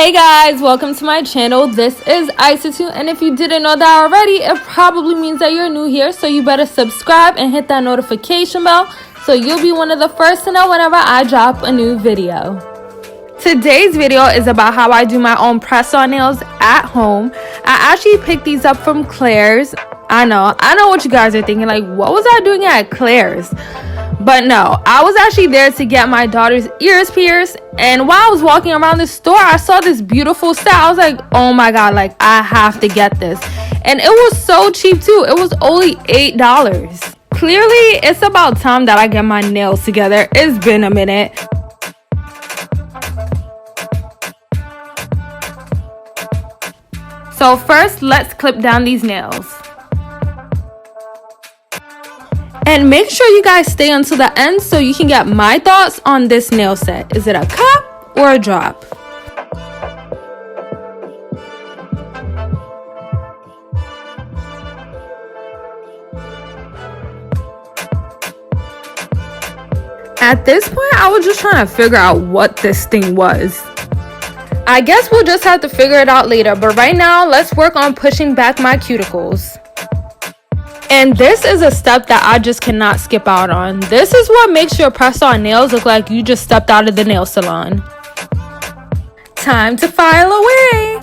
Hey guys, welcome to my channel. This is ICEY, and if you didn't know that already, it probably means that you're new here, so you better subscribe and hit that notification bell so you'll be one of the first to know whenever I drop a new video. Today's video is about how I do my own press-on nails at home. I actually picked these up from Claire's. I know what you guys are thinking, like, what was I doing at Claire's? But no, I was actually there to get my daughter's ears pierced, and while I was walking around the store, I saw this beautiful set. I was like, oh my god, like, I have to get this. And it was so cheap too. It was only $8. Clearly, it's about time that I get my nails together. It's been a minute. So first, let's clip down these nails. And make sure you guys stay until the end so you can get my thoughts on this nail set. Is it a cup or a drop? At this point, I was just trying to figure out what this thing was. I guess we'll just have to figure it out later, but right now, let's work on pushing back my cuticles. And this is a step that I just cannot skip out on. This is what makes your press-on nails look like you just stepped out of the nail salon. Time to file away!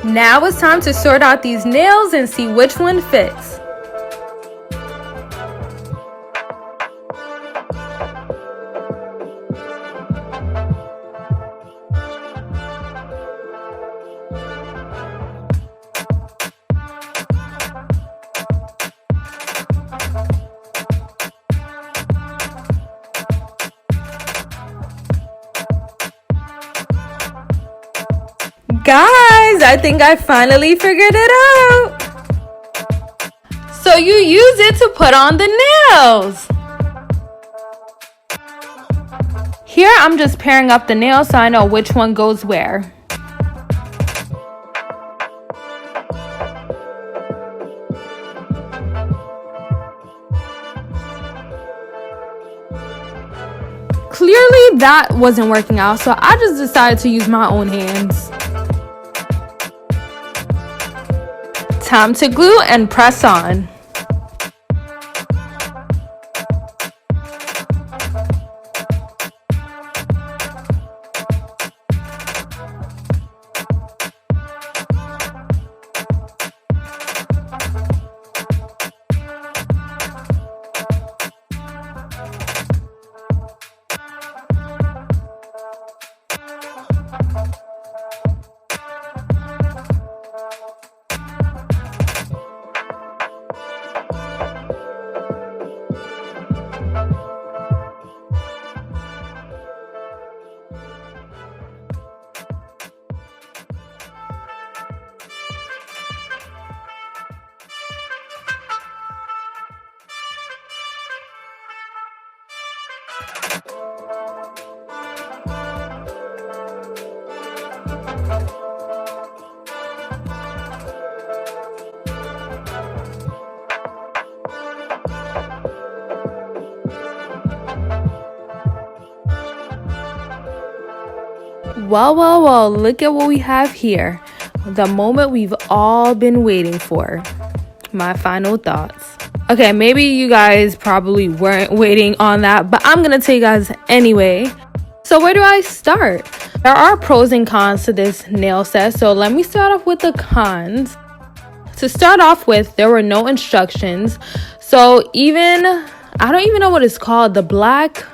Now it's time to sort out these nails and see which one fits. Guys, I think I finally figured it out. So you use it to put on the nails. Here I'm just pairing up the nails so I know which one goes where. Clearly that wasn't working out, so I just decided to use my own hands. Time to glue and press on. Well, look at what we have here. The moment we've all been waiting for. My final thoughts. Okay, maybe you guys probably weren't waiting on that, but I'm gonna tell you guys anyway. So where do I start? There are pros and cons to this nail set, so let me start off with the cons. To start off with, there were no instructions. So I don't even know what it's called, the black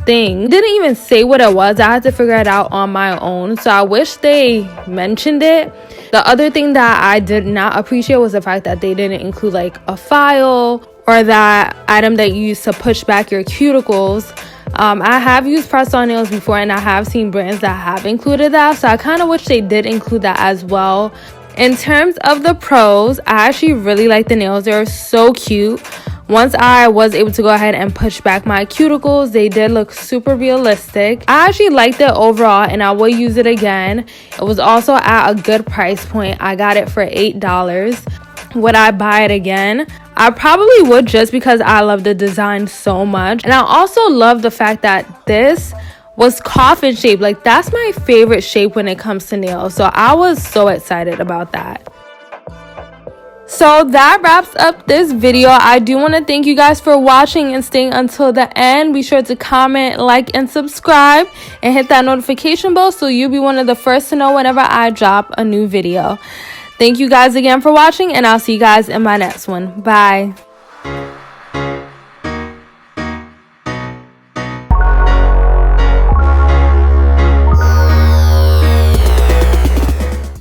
thing didn't even say what it was. I had to figure it out on my own, so I wish they mentioned it. The other thing that I did not appreciate was the fact that they didn't include like a file or that item that you use to push back your cuticles. I have used press-on nails before, and I have seen brands that have included that, so I kind of wish they did include that as well. In terms of the pros, I actually really like the nails. They're so cute. Once I was able to go ahead and push back my cuticles, they did look super realistic. I actually liked it overall and I will use it again. It was also at a good price point. I got it for $8. Would I buy it again? I probably would, just because I love the design so much. And I also love the fact that this was coffin shaped. Like, that's my favorite shape when it comes to nails. So I was so excited about that. So that wraps up this video. I do want to thank you guys for watching and staying until the end. Be sure to comment, like, and subscribe, and hit that notification bell so you'll be one of the first to know whenever I drop a new video. Thank you guys again for watching, and I'll see you guys in my next one. Bye.